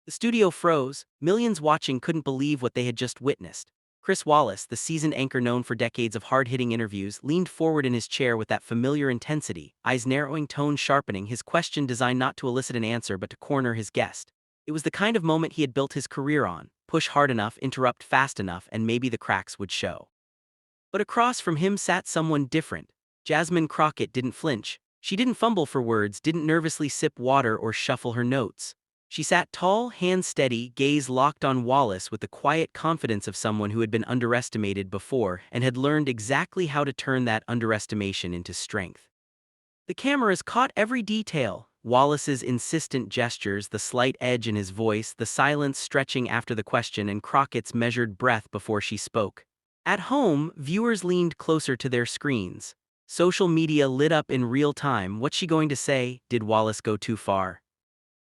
The studio froze, millions watching couldn't believe what they had just witnessed. Chris Wallace, the seasoned anchor known for decades of hard-hitting interviews, leaned forward in his chair with that familiar intensity, eyes narrowing, tone sharpening, his question designed not to elicit an answer but to corner his guest. It was the kind of moment he had built his career on: push hard enough, interrupt fast enough, and maybe the cracks would show. But across from him sat someone different. Jasmine Crockett didn't flinch. She didn't fumble for words, didn't nervously sip water or shuffle her notes. She sat tall, hands steady, gaze locked on Wallace with the quiet confidence of someone who had been underestimated before and had learned exactly how to turn that underestimation into strength. The cameras caught every detail: Wallace's insistent gestures, the slight edge in his voice, the silence stretching after the question, and Crockett's measured breath before she spoke. At home, viewers leaned closer to their screens. Social media lit up in real time. What's she going to say? Did Wallace go too far?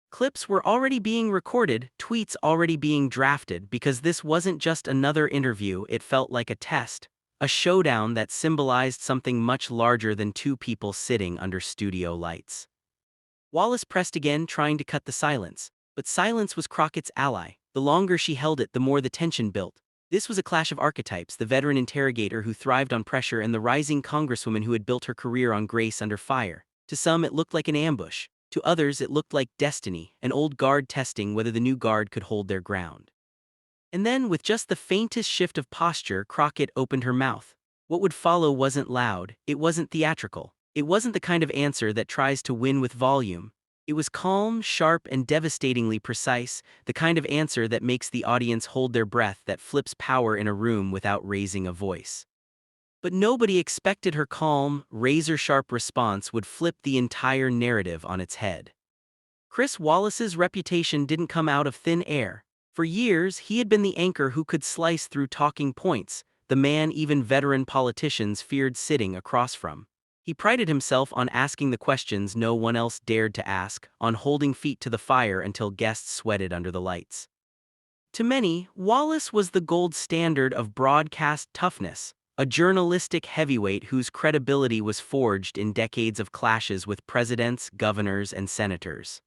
Clips were already being recorded, tweets already being drafted, because this wasn't just another interview, it felt like a test, a showdown that symbolized something much larger than two people sitting under studio lights. Wallace pressed again, trying to cut the silence, but silence was Crockett's ally. The longer she held it, the more the tension built. This was a clash of archetypes: the veteran interrogator who thrived on pressure and the rising congresswoman who had built her career on grace under fire. To some, it looked like an ambush. To others, it looked like destiny, an old guard testing whether the new guard could hold their ground. And then, with just the faintest shift of posture, Crockett opened her mouth. What would follow wasn't loud, it wasn't theatrical. It wasn't the kind of answer that tries to win with volume. It was calm, sharp, and devastatingly precise, the kind of answer that makes the audience hold their breath, that flips power in a room without raising a voice. But nobody expected her calm, razor-sharp response would flip the entire narrative on its head. Chris Wallace's reputation didn't come out of thin air. For years, he had been the anchor who could slice through talking points, the man even veteran politicians feared sitting across from. He prided himself on asking the questions no one else dared to ask, on holding feet to the fire until guests sweated under the lights. To many, Wallace was the gold standard of broadcast toughness, a journalistic heavyweight whose credibility was forged in decades of clashes with presidents, governors, and senators.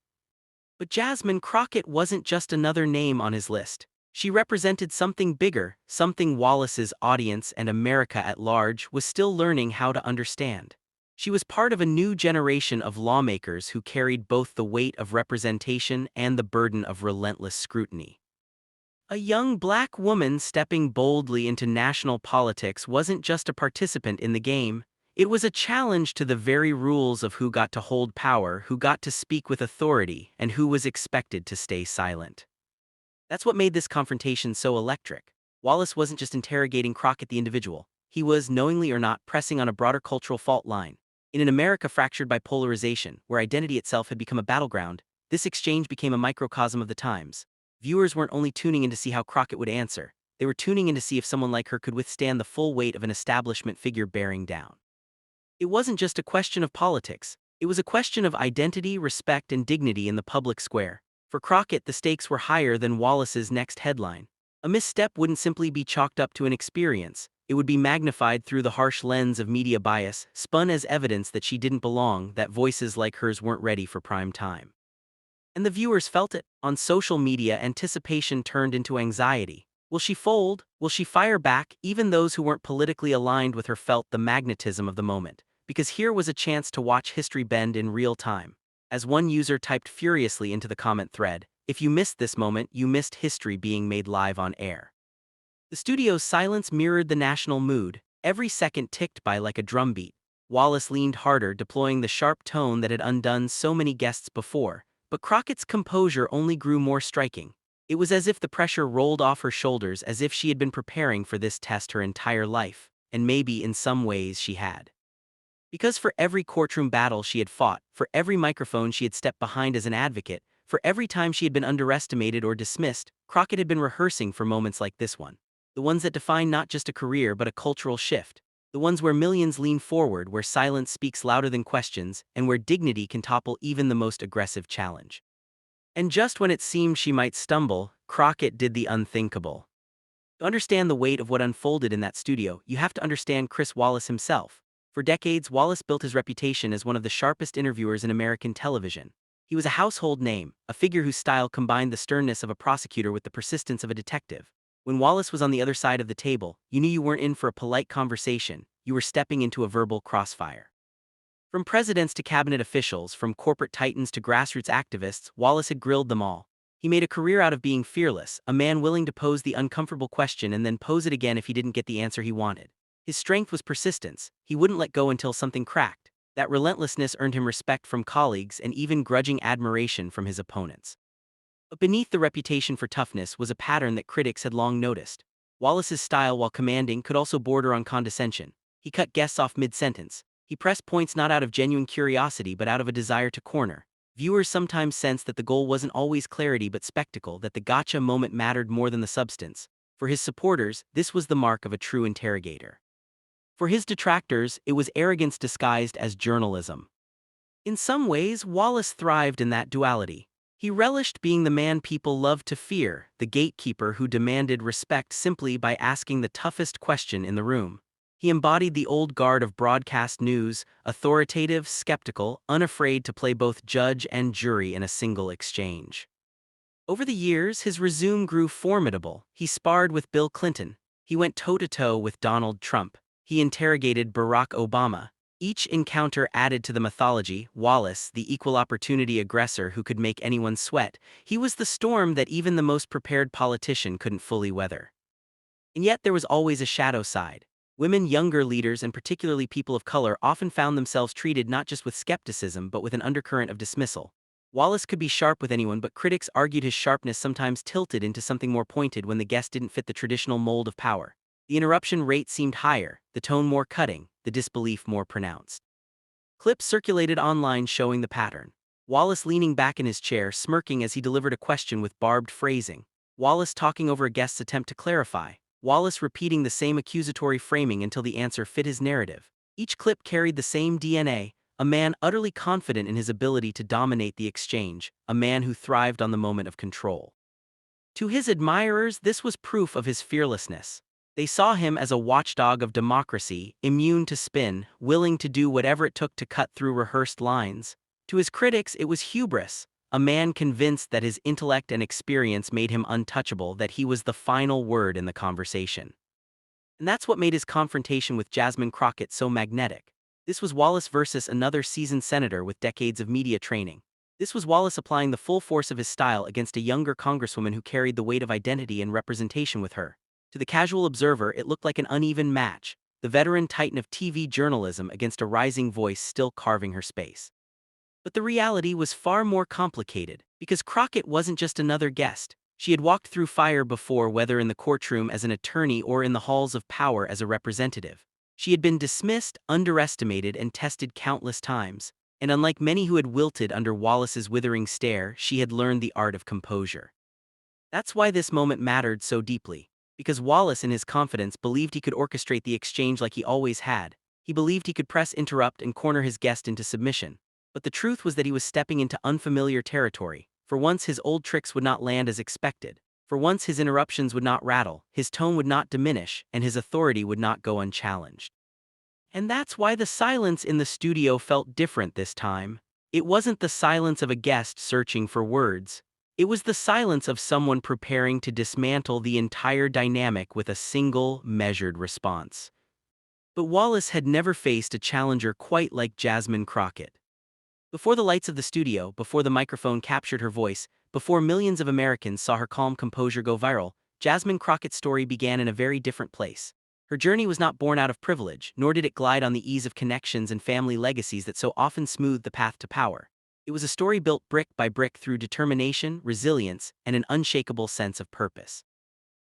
But Jasmine Crockett wasn't just another name on his list. She represented something bigger, something Wallace's audience and America at large was still learning how to understand. She was part of a new generation of lawmakers who carried both the weight of representation and the burden of relentless scrutiny. A young black woman stepping boldly into national politics wasn't just a participant in the game, it was a challenge to the very rules of who got to hold power, who got to speak with authority, and who was expected to stay silent. That's what made this confrontation so electric. Wallace wasn't just interrogating Crockett the individual, he was, knowingly or not, pressing on a broader cultural fault line. In an America fractured by polarization, where identity itself had become a battleground, this exchange became a microcosm of the times. Viewers weren't only tuning in to see how Crockett would answer, they were tuning in to see if someone like her could withstand the full weight of an establishment figure bearing down. It wasn't just a question of politics, it was a question of identity, respect, and dignity in the public square. For Crockett, the stakes were higher than Wallace's next headline. A misstep wouldn't simply be chalked up to an experience, it would be magnified through the harsh lens of media bias, spun as evidence that she didn't belong, that voices like hers weren't ready for prime time. And the viewers felt it. On social media, anticipation turned into anxiety. Will she fold? Will she fire back? Even those who weren't politically aligned with her felt the magnetism of the moment, because here was a chance to watch history bend in real time. As one user typed furiously into the comment thread, "If you missed this moment, you missed history being made live on air." The studio's silence mirrored the national mood. Every second ticked by like a drumbeat. Wallace leaned harder, deploying the sharp tone that had undone so many guests before. But Crockett's composure only grew more striking. It was as if the pressure rolled off her shoulders, as if she had been preparing for this test her entire life, and maybe in some ways she had. Because for every courtroom battle she had fought, for every microphone she had stepped behind as an advocate, for every time she had been underestimated or dismissed, Crockett had been rehearsing for moments like this one. The ones that define not just a career but a cultural shift. The ones where millions lean forward, where silence speaks louder than questions, and where dignity can topple even the most aggressive challenge. And just when it seemed she might stumble, Crockett did the unthinkable. To understand the weight of what unfolded in that studio, you have to understand Chris Wallace himself. For decades, Wallace built his reputation as one of the sharpest interviewers in American television. He was a household name, a figure whose style combined the sternness of a prosecutor with the persistence of a detective. When Wallace was on the other side of the table, you knew you weren't in for a polite conversation, you were stepping into a verbal crossfire. From presidents to cabinet officials, from corporate titans to grassroots activists, Wallace had grilled them all. He made a career out of being fearless, a man willing to pose the uncomfortable question and then pose it again if he didn't get the answer he wanted. His strength was persistence. He wouldn't let go until something cracked. That relentlessness earned him respect from colleagues and even grudging admiration from his opponents. But beneath the reputation for toughness was a pattern that critics had long noticed. Wallace's style, while commanding, could also border on condescension. He cut guests off mid-sentence. He pressed points not out of genuine curiosity but out of a desire to corner. Viewers sometimes sensed that the goal wasn't always clarity but spectacle, that the gotcha moment mattered more than the substance. For his supporters, this was the mark of a true interrogator. For his detractors, it was arrogance disguised as journalism. In some ways, Wallace thrived in that duality. He relished being the man people loved to fear, the gatekeeper who demanded respect simply by asking the toughest question in the room. He embodied the old guard of broadcast news, authoritative, skeptical, unafraid to play both judge and jury in a single exchange. Over the years, his resume grew formidable. He sparred with Bill Clinton. He went toe-to-toe with Donald Trump. He interrogated Barack Obama. Each encounter added to the mythology. Wallace, the equal opportunity aggressor who could make anyone sweat, he was the storm that even the most prepared politician couldn't fully weather. And yet there was always a shadow side. Women, younger leaders, and particularly people of color often found themselves treated not just with skepticism but with an undercurrent of dismissal. Wallace could be sharp with anyone, but critics argued his sharpness sometimes tilted into something more pointed when the guest didn't fit the traditional mold of power. The interruption rate seemed higher, the tone more cutting, the disbelief more pronounced. Clips circulated online showing the pattern. Wallace leaning back in his chair, smirking as he delivered a question with barbed phrasing. Wallace talking over a guest's attempt to clarify. Wallace repeating the same accusatory framing until the answer fit his narrative. Each clip carried the same DNA, a man utterly confident in his ability to dominate the exchange, a man who thrived on the moment of control. To his admirers, this was proof of his fearlessness. They saw him as a watchdog of democracy, immune to spin, willing to do whatever it took to cut through rehearsed lines. To his critics, it was hubris, a man convinced that his intellect and experience made him untouchable, that he was the final word in the conversation. And that's what made his confrontation with Jasmine Crockett so magnetic. This was Wallace versus another seasoned senator with decades of media training. This was Wallace applying the full force of his style against a younger Congresswoman who carried the weight of identity and representation with her. To the casual observer, it looked like an uneven match, the veteran titan of TV journalism against a rising voice still carving her space. But the reality was far more complicated, because Crockett wasn't just another guest. She had walked through fire before, whether in the courtroom as an attorney or in the halls of power as a representative. She had been dismissed, underestimated, and tested countless times. And unlike many who had wilted under Wallace's withering stare, she had learned the art of composure. That's why this moment mattered so deeply. Because Wallace, in his confidence, believed he could orchestrate the exchange like he always had. He believed he could press, interrupt, and corner his guest into submission. But the truth was that he was stepping into unfamiliar territory. For once, his old tricks would not land as expected. For once, his interruptions would not rattle, his tone would not diminish, and his authority would not go unchallenged. And that's why the silence in the studio felt different this time. It wasn't the silence of a guest searching for words. It was the silence of someone preparing to dismantle the entire dynamic with a single, measured response. But Wallace had never faced a challenger quite like Jasmine Crockett. Before the lights of the studio, before the microphone captured her voice, before millions of Americans saw her calm composure go viral, Jasmine Crockett's story began in a very different place. Her journey was not born out of privilege, nor did it glide on the ease of connections and family legacies that so often smooth the path to power. It was a story built brick by brick through determination, resilience, and an unshakable sense of purpose.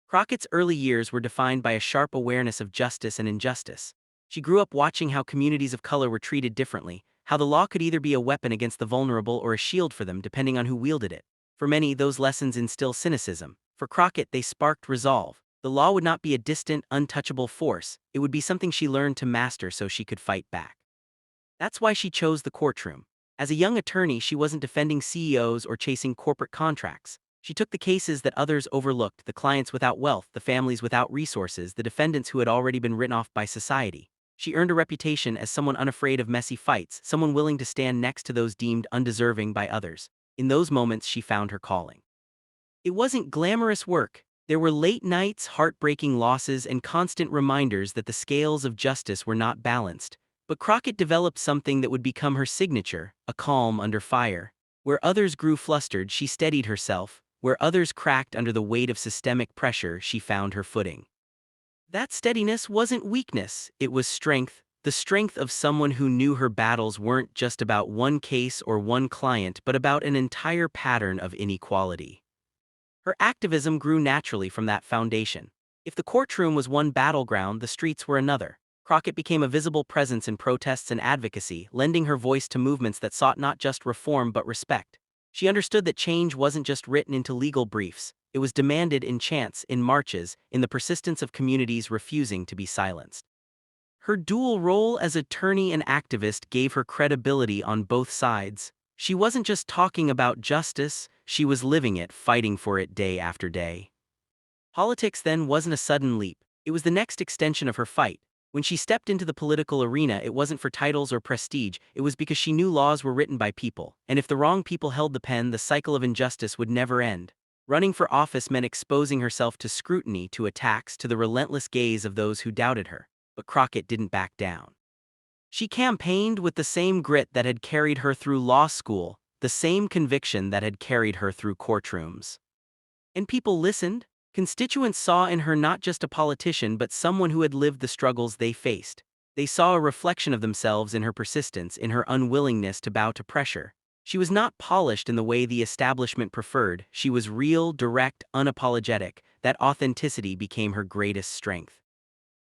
Crockett's early years were defined by a sharp awareness of justice and injustice. She grew up watching how communities of color were treated differently, how the law could either be a weapon against the vulnerable or a shield for them depending on who wielded it. For many, those lessons instill cynicism. For Crockett, they sparked resolve. The law would not be a distant, untouchable force, it would be something she learned to master so she could fight back. That's why she chose the courtroom. As a young attorney, she wasn't defending CEOs or chasing corporate contracts. She took the cases that others overlooked, the clients without wealth, the families without resources, the defendants who had already been written off by society. She earned a reputation as someone unafraid of messy fights, someone willing to stand next to those deemed undeserving by others. In those moments, she found her calling. It wasn't glamorous work. There were late nights, heartbreaking losses, and constant reminders that the scales of justice were not balanced. But Crockett developed something that would become her signature, a calm under fire. Where others grew flustered, she steadied herself. Where others cracked under the weight of systemic pressure, she found her footing. That steadiness wasn't weakness, it was strength, the strength of someone who knew her battles weren't just about one case or one client, but about an entire pattern of inequality. Her activism grew naturally from that foundation. If the courtroom was one battleground, the streets were another. Crockett became a visible presence in protests and advocacy, lending her voice to movements that sought not just reform but respect. She understood that change wasn't just written into legal briefs, it was demanded in chants, in marches, in the persistence of communities refusing to be silenced. Her dual role as attorney and activist gave her credibility on both sides. She wasn't just talking about justice, she was living it, fighting for it day after day. Politics then wasn't a sudden leap, it was the next extension of her fight. When she stepped into the political arena, it wasn't for titles or prestige, it was because she knew laws were written by people, and if the wrong people held the pen, the cycle of injustice would never end. Running for office meant exposing herself to scrutiny, to attacks, to the relentless gaze of those who doubted her. But Crockett didn't back down. She campaigned with the same grit that had carried her through law school, the same conviction that had carried her through courtrooms. And people listened. Constituents saw in her not just a politician but someone who had lived the struggles they faced. They saw a reflection of themselves in her persistence, in her unwillingness to bow to pressure. She was not polished in the way the establishment preferred, she was real, direct, unapologetic. That authenticity became her greatest strength.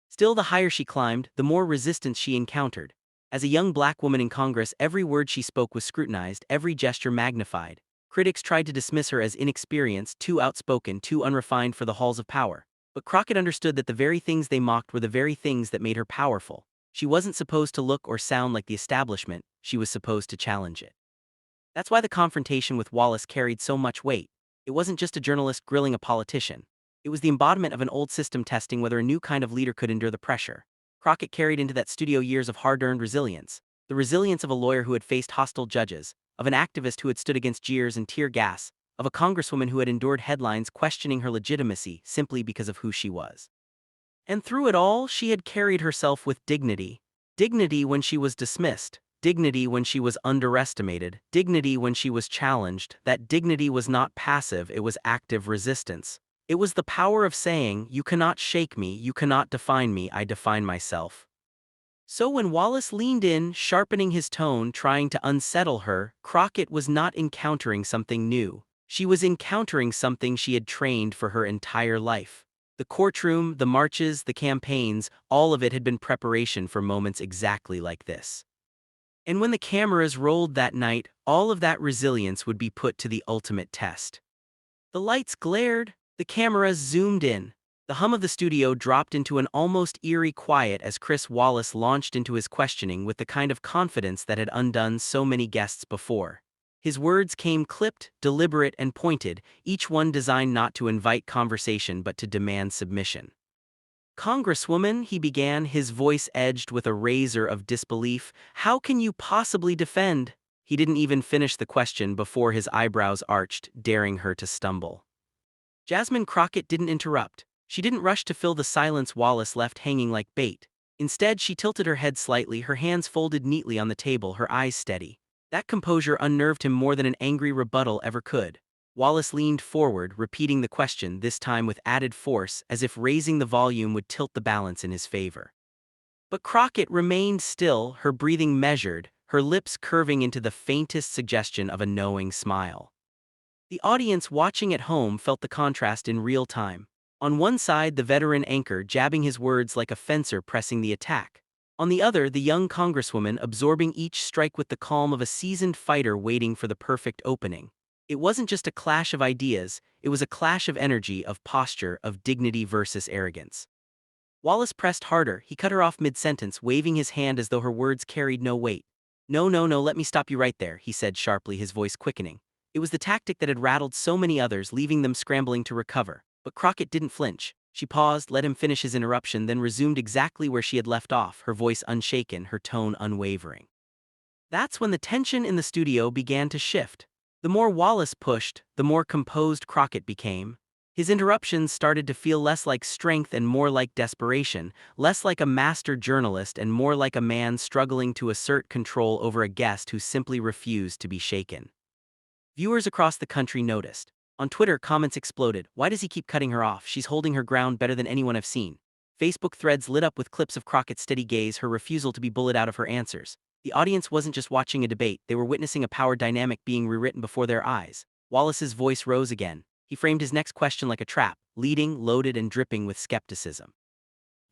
Still, the higher she climbed, the more resistance she encountered. As a young black woman in Congress, every word she spoke was scrutinized, every gesture magnified. Critics tried to dismiss her as inexperienced, too outspoken, too unrefined for the halls of power. But Crockett understood that the very things they mocked were the very things that made her powerful. She wasn't supposed to look or sound like the establishment, she was supposed to challenge it. That's why the confrontation with Wallace carried so much weight. It wasn't just a journalist grilling a politician. It was the embodiment of an old system testing whether a new kind of leader could endure the pressure. Crockett carried into that studio years of hard-earned resilience. The resilience of a lawyer who had faced hostile judges, of an activist who had stood against jeers and tear gas, of a congresswoman who had endured headlines questioning her legitimacy simply because of who she was. And through it all, she had carried herself with dignity. Dignity when she was dismissed. Dignity when she was underestimated, dignity when she was challenged. That dignity was not passive, it was active resistance. It was the power of saying, "You cannot shake me, you cannot define me, I define myself." So when Wallace leaned in, sharpening his tone, trying to unsettle her, Crockett was not encountering something new. She was encountering something she had trained for her entire life. The courtroom, the marches, the campaigns, all of it had been preparation for moments exactly like this. And when the cameras rolled that night, all of that resilience would be put to the ultimate test. The lights glared, the cameras zoomed in. The hum of the studio dropped into an almost eerie quiet as Chris Wallace launched into his questioning with the kind of confidence that had undone so many guests before. His words came clipped, deliberate, and pointed, each one designed not to invite conversation but to demand submission. "Congresswoman," he began, his voice edged with a razor of disbelief, "how can you possibly defend?" He didn't even finish the question before his eyebrows arched, daring her to stumble. Jasmine Crockett didn't interrupt. She didn't rush to fill the silence Wallace left hanging like bait. Instead, she tilted her head slightly, her hands folded neatly on the table, her eyes steady. That composure unnerved him more than an angry rebuttal ever could. Wallace leaned forward, repeating the question, this time with added force, as if raising the volume would tilt the balance in his favor. But Crockett remained still, her breathing measured, her lips curving into the faintest suggestion of a knowing smile. The audience watching at home felt the contrast in real time. On one side, the veteran anchor jabbing his words like a fencer pressing the attack. On the other, the young congresswoman absorbing each strike with the calm of a seasoned fighter waiting for the perfect opening. It wasn't just a clash of ideas, it was a clash of energy, of posture, of dignity versus arrogance. Wallace pressed harder, he cut her off mid-sentence, waving his hand as though her words carried no weight. "No, no, no, let me stop you right there," he said sharply, his voice quickening. It was the tactic that had rattled so many others, leaving them scrambling to recover. But Crockett didn't flinch. She paused, let him finish his interruption, then resumed exactly where she had left off, her voice unshaken, her tone unwavering. That's when the tension in the studio began to shift. The more Wallace pushed, the more composed Crockett became. His interruptions started to feel less like strength and more like desperation, less like a master journalist and more like a man struggling to assert control over a guest who simply refused to be shaken. Viewers across the country noticed. On Twitter, comments exploded. Why does he keep cutting her off? She's holding her ground better than anyone I've seen. Facebook threads lit up with clips of Crockett's steady gaze, her refusal to be bullied out of her answers. The audience wasn't just watching a debate, they were witnessing a power dynamic being rewritten before their eyes. Wallace's voice rose again. He framed his next question like a trap, leading, loaded, and dripping with skepticism.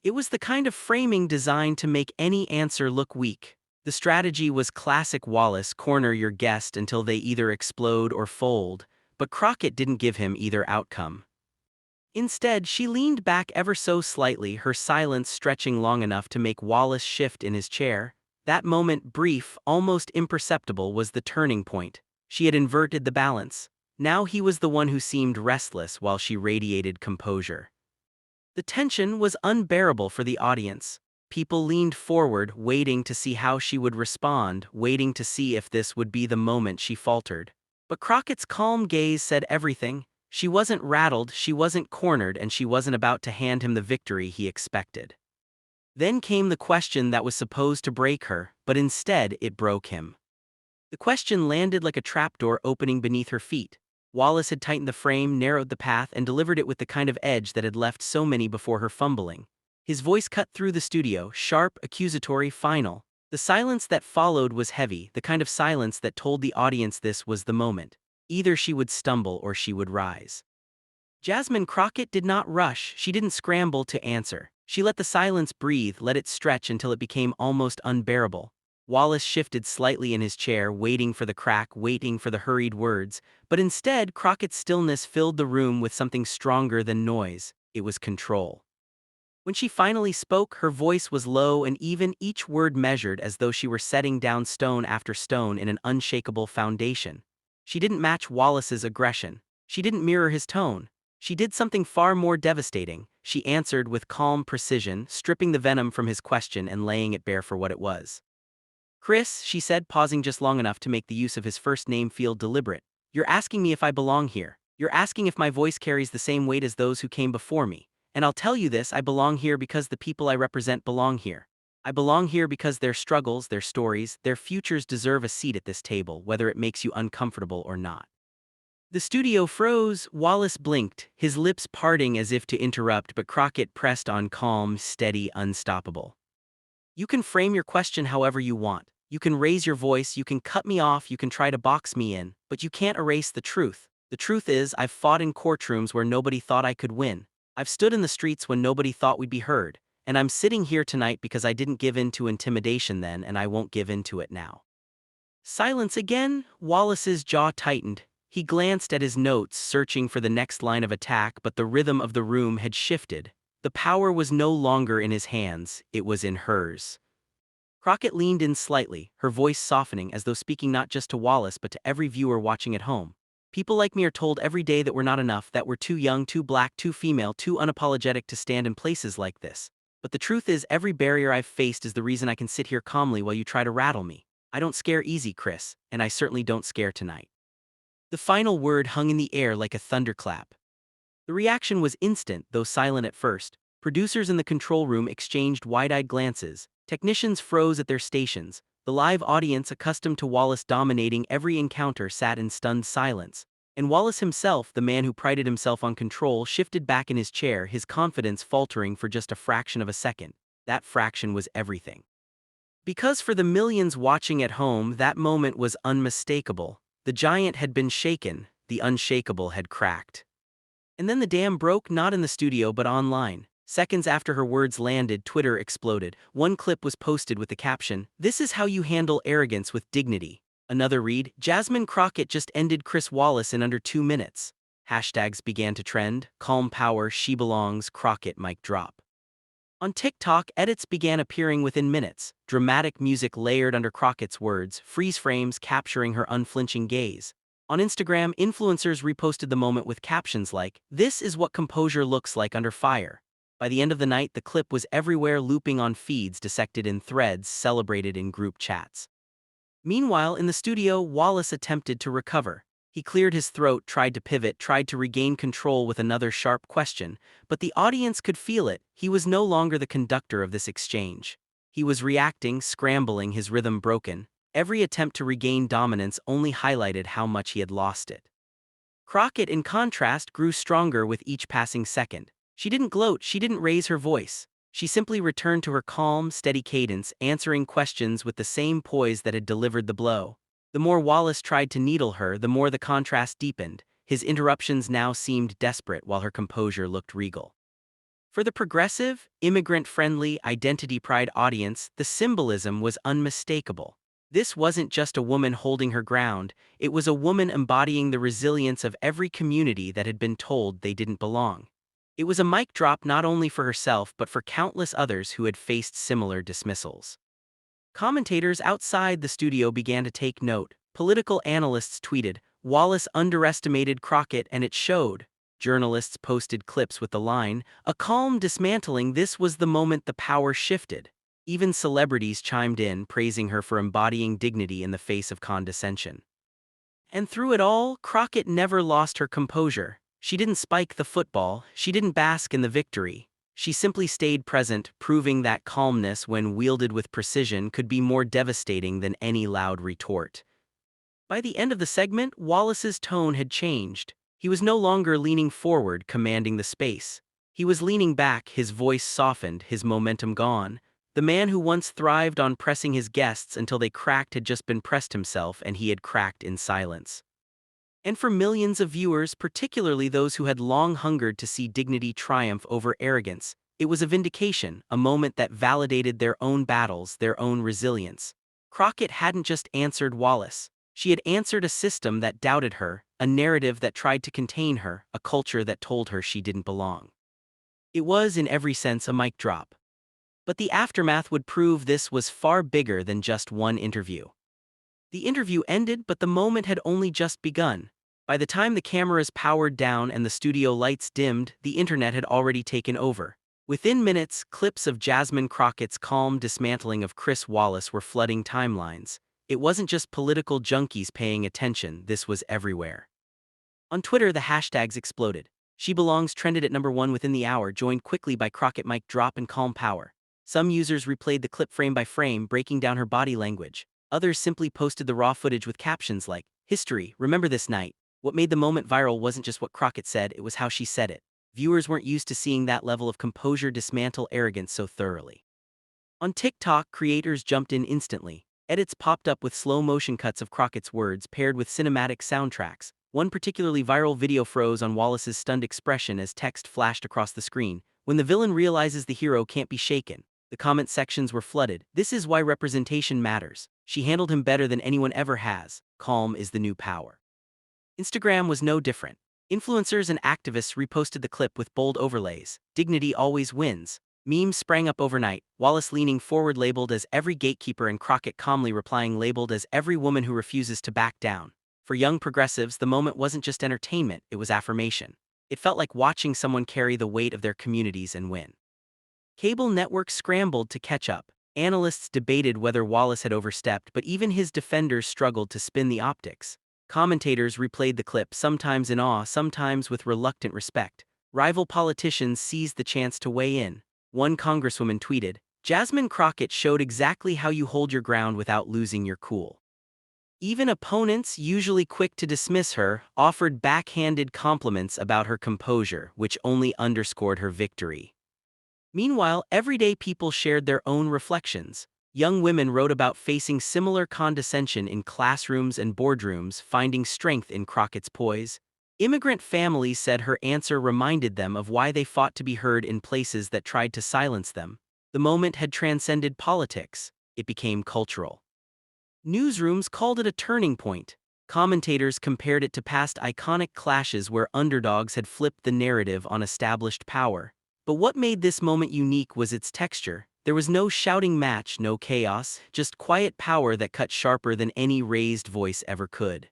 It was the kind of framing designed to make any answer look weak. The strategy was classic Wallace: corner your guest until they either explode or fold, but Crockett didn't give him either outcome. Instead, she leaned back ever so slightly, her silence stretching long enough to make Wallace shift in his chair. That moment, brief, almost imperceptible, was the turning point. She had inverted the balance. Now he was the one who seemed restless while she radiated composure. The tension was unbearable for the audience. People leaned forward, waiting to see how she would respond, waiting to see if this would be the moment she faltered. But Crockett's calm gaze said everything. She wasn't rattled, she wasn't cornered, and she wasn't about to hand him the victory he expected. Then came the question that was supposed to break her, but instead it broke him. The question landed like a trapdoor opening beneath her feet. Wallace had tightened the frame, narrowed the path, and delivered it with the kind of edge that had left so many before her fumbling. His voice cut through the studio, sharp, accusatory, final. The silence that followed was heavy, the kind of silence that told the audience this was the moment. Either she would stumble or she would rise. Jasmine Crockett did not rush, she didn't scramble to answer. She let the silence breathe, let it stretch until it became almost unbearable. Wallace shifted slightly in his chair, waiting for the crack, waiting for the hurried words, but instead Crockett's stillness filled the room with something stronger than noise. It was control. When she finally spoke, her voice was low and even, each word measured as though she were setting down stone after stone in an unshakable foundation. She didn't match Wallace's aggression. She didn't mirror his tone. She did something far more devastating. She answered with calm precision, stripping the venom from his question and laying it bare for what it was. "Chris," she said, pausing just long enough to make the use of his first name feel deliberate, "you're asking me if I belong here. You're asking if my voice carries the same weight as those who came before me. And I'll tell you this, I belong here because the people I represent belong here. I belong here because their struggles, their stories, their futures deserve a seat at this table, whether it makes you uncomfortable or not." The studio froze. Wallace blinked, his lips parting as if to interrupt, but Crockett pressed on, calm, steady, unstoppable. "You can frame your question however you want. You can raise your voice, you can cut me off, you can try to box me in, but you can't erase the truth. The truth is, I've fought in courtrooms where nobody thought I could win. I've stood in the streets when nobody thought we'd be heard, and I'm sitting here tonight because I didn't give in to intimidation then, and I won't give in to it now." Silence again. Wallace's jaw tightened. He glanced at his notes, searching for the next line of attack, but the rhythm of the room had shifted. The power was no longer in his hands, it was in hers. Crockett leaned in slightly, her voice softening as though speaking not just to Wallace but to every viewer watching at home. "People like me are told every day that we're not enough, that we're too young, too black, too female, too unapologetic to stand in places like this. But the truth is, every barrier I've faced is the reason I can sit here calmly while you try to rattle me. I don't scare easy, Chris, and I certainly don't scare tonight." The final word hung in the air like a thunderclap. The reaction was instant, though silent at first. Producers in the control room exchanged wide-eyed glances. Technicians froze at their stations. The live audience, accustomed to Wallace dominating every encounter, sat in stunned silence. And Wallace himself, the man who prided himself on control, shifted back in his chair, his confidence faltering for just a fraction of a second. That fraction was everything. Because for the millions watching at home, that moment was unmistakable. The giant had been shaken, the unshakable had cracked. And then the dam broke, not in the studio but online. Seconds after her words landed, Twitter exploded. One clip was posted with the caption, "This is how you handle arrogance with dignity." Another read, "Jasmine Crockett just ended Chris Wallace in under 2 minutes." Hashtags began to trend, "Calm Power, She Belongs, Crockett Mic Drop." On TikTok, edits began appearing within minutes, dramatic music layered under Crockett's words, freeze frames capturing her unflinching gaze. On Instagram, influencers reposted the moment with captions like, "This is what composure looks like under fire." By the end of the night, the clip was everywhere, looping on feeds, dissected in threads, celebrated in group chats. Meanwhile, in the studio, Wallace attempted to recover. He cleared his throat, tried to pivot, tried to regain control with another sharp question, but the audience could feel it. He was no longer the conductor of this exchange. He was reacting, scrambling, his rhythm broken. Every attempt to regain dominance only highlighted how much he had lost it. Crockett, in contrast, grew stronger with each passing second. She didn't gloat, she didn't raise her voice. She simply returned to her calm, steady cadence, answering questions with the same poise that had delivered the blow. The more Wallace tried to needle her, the more the contrast deepened. His interruptions now seemed desperate while her composure looked regal. For the progressive, immigrant-friendly, identity-pride audience, the symbolism was unmistakable. This wasn't just a woman holding her ground, it was a woman embodying the resilience of every community that had been told they didn't belong. It was a mic drop not only for herself but for countless others who had faced similar dismissals. Commentators outside the studio began to take note. Political analysts tweeted, "Wallace underestimated Crockett and it showed." Journalists posted clips with the line, "A calm dismantling." This was the moment the power shifted. Even celebrities chimed in, praising her for embodying dignity in the face of condescension. And through it all, Crockett never lost her composure. She didn't spike the football, she didn't bask in the victory. She simply stayed present, proving that calmness, when wielded with precision, could be more devastating than any loud retort. By the end of the segment, Wallace's tone had changed. He was no longer leaning forward, commanding the space. He was leaning back, his voice softened, his momentum gone. The man who once thrived on pressing his guests until they cracked had just been pressed himself, and he had cracked in silence. And for millions of viewers, particularly those who had long hungered to see dignity triumph over arrogance, it was a vindication, a moment that validated their own battles, their own resilience. Crockett hadn't just answered Wallace. She had answered a system that doubted her, a narrative that tried to contain her, a culture that told her she didn't belong. It was, in every sense, a mic drop. But the aftermath would prove this was far bigger than just one interview. The interview ended, but the moment had only just begun. By the time the cameras powered down and the studio lights dimmed, the internet had already taken over. Within minutes, clips of Jasmine Crockett's calm dismantling of Chris Wallace were flooding timelines. It wasn't just political junkies paying attention, this was everywhere. On Twitter, the hashtags exploded. "She Belongs" trended at #1 within the hour, joined quickly by Crockett mic drop and calm power. Some users replayed the clip frame by frame, breaking down her body language. Others simply posted the raw footage with captions like, "History, remember this night." What made the moment viral wasn't just what Crockett said, it was how she said it. Viewers weren't used to seeing that level of composure dismantle arrogance so thoroughly. On TikTok, creators jumped in instantly. Edits popped up with slow-motion cuts of Crockett's words paired with cinematic soundtracks. One particularly viral video froze on Wallace's stunned expression as text flashed across the screen. "When the villain realizes the hero can't be shaken." The comment sections were flooded. "This is why representation matters. She handled him better than anyone ever has. Calm is the new power." Instagram was no different. Influencers and activists reposted the clip with bold overlays. "Dignity always wins." Memes sprang up overnight, Wallace leaning forward labeled as "every gatekeeper" and Crockett calmly replying labeled as "every woman who refuses to back down." For young progressives, the moment wasn't just entertainment, it was affirmation. It felt like watching someone carry the weight of their communities and win. Cable networks scrambled to catch up. Analysts debated whether Wallace had overstepped, but even his defenders struggled to spin the optics. Commentators replayed the clip, sometimes in awe, sometimes with reluctant respect. Rival politicians seized the chance to weigh in. One Congresswoman tweeted, "Jasmine Crockett showed exactly how you hold your ground without losing your cool." Even opponents, usually quick to dismiss her, offered backhanded compliments about her composure, which only underscored her victory. Meanwhile, everyday people shared their own reflections. Young women wrote about facing similar condescension in classrooms and boardrooms, finding strength in Crockett's poise. Immigrant families said her answer reminded them of why they fought to be heard in places that tried to silence them. The moment had transcended politics. It became cultural. Newsrooms called it a turning point. Commentators compared it to past iconic clashes where underdogs had flipped the narrative on established power. But what made this moment unique was its texture. There was no shouting match, no chaos, just quiet power that cut sharper than any raised voice ever could.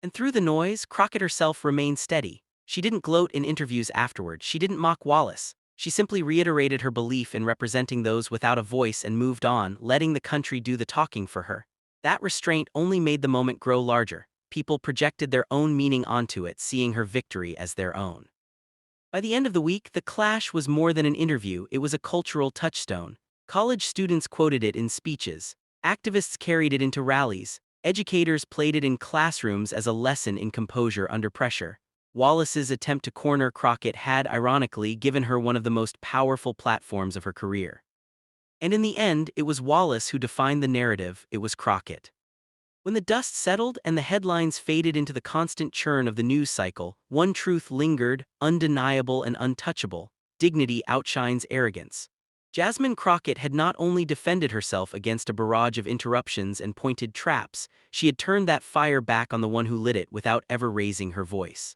And through the noise, Crockett herself remained steady. She didn't gloat in interviews afterward, she didn't mock Wallace. She simply reiterated her belief in representing those without a voice and moved on, letting the country do the talking for her. That restraint only made the moment grow larger. people projected their own meaning onto it, seeing her victory as their own. By the end of the week, the clash was more than an interview, it was a cultural touchstone. College students quoted it in speeches, activists carried it into rallies, educators played it in classrooms as a lesson in composure under pressure. Wallace's attempt to corner Crockett had, ironically, given her one of the most powerful platforms of her career. And in the end, it was Wallace who defined the narrative, it was Crockett. When the dust settled and the headlines faded into the constant churn of the news cycle, one truth lingered, undeniable and untouchable: dignity outshines arrogance. Jasmine Crockett had not only defended herself against a barrage of interruptions and pointed traps, she had turned that fire back on the one who lit it without ever raising her voice.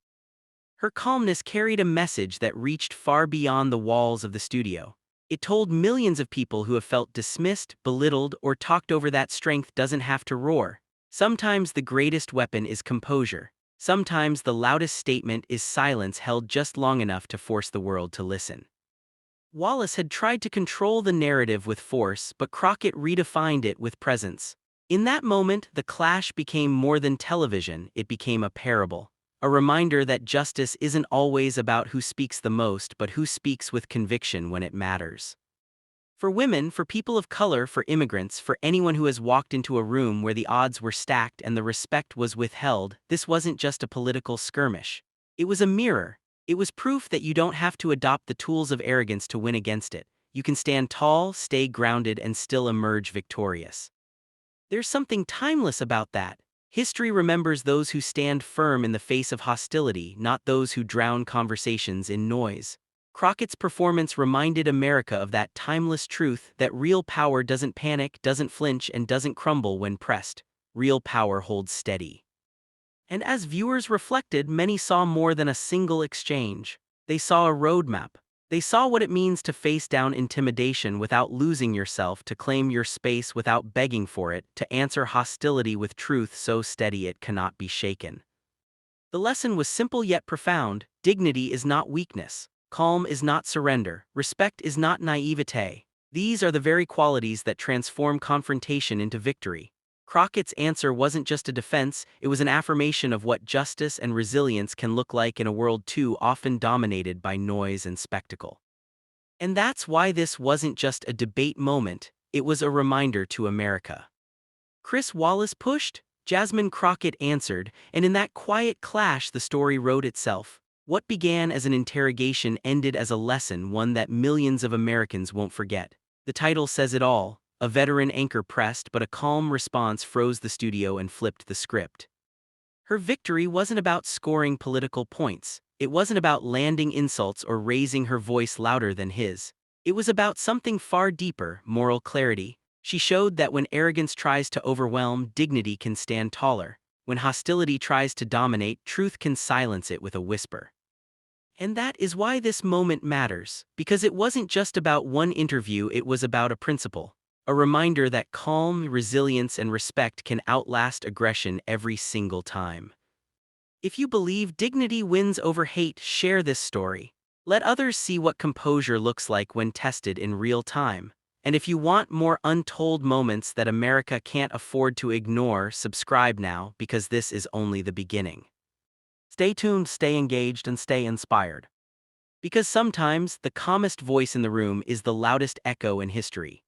Her calmness carried a message that reached far beyond the walls of the studio. It told millions of people who have felt dismissed, belittled, or talked over that strength doesn't have to roar. Sometimes the greatest weapon is composure. Sometimes the loudest statement is silence held just long enough to force the world to listen. Wallace had tried to control the narrative with force, but Crockett redefined it with presence. In that moment, the clash became more than television, it became a parable. A reminder that justice isn't always about who speaks the most, but who speaks with conviction when it matters. For women, for people of color, for immigrants, for anyone who has walked into a room where the odds were stacked and the respect was withheld, this wasn't just a political skirmish. It was a mirror. It was proof that you don't have to adopt the tools of arrogance to win against it. You can stand tall, stay grounded, and still emerge victorious. There's something timeless about that. History remembers those who stand firm in the face of hostility, not those who drown conversations in noise. Crockett's performance reminded America of that timeless truth that real power doesn't panic, doesn't flinch, and doesn't crumble when pressed. Real power holds steady. And as viewers reflected, many saw more than a single exchange. They saw a roadmap. They saw what it means to face down intimidation without losing yourself, to claim your space without begging for it, to answer hostility with truth so steady it cannot be shaken. The lesson was simple yet profound: dignity is not weakness. Calm is not surrender. Respect is not naivete. These are the very qualities that transform confrontation into victory. Crockett's answer wasn't just a defense, it was an affirmation of what justice and resilience can look like in a world too often dominated by noise and spectacle. And that's why this wasn't just a debate moment, it was a reminder to America. Chris Wallace pushed, Jasmine Crockett answered, and in that quiet clash the story wrote itself. What began as an interrogation ended as a lesson, one that millions of Americans won't forget. The title says it all. A veteran anchor pressed, but a calm response froze the studio and flipped the script. Her victory wasn't about scoring political points. It wasn't about landing insults or raising her voice louder than his. It was about something far deeper: moral clarity. She showed that when arrogance tries to overwhelm, dignity can stand taller. When hostility tries to dominate, truth can silence it with a whisper. And that is why this moment matters, because it wasn't just about one interview, it was about a principle. A reminder that calm, resilience, and respect can outlast aggression every single time. If you believe dignity wins over hate, share this story. Let others see what composure looks like when tested in real time. And if you want more untold moments that America can't afford to ignore, subscribe now, because this is only the beginning. Stay tuned, stay engaged, and stay inspired. Because sometimes the calmest voice in the room is the loudest echo in history.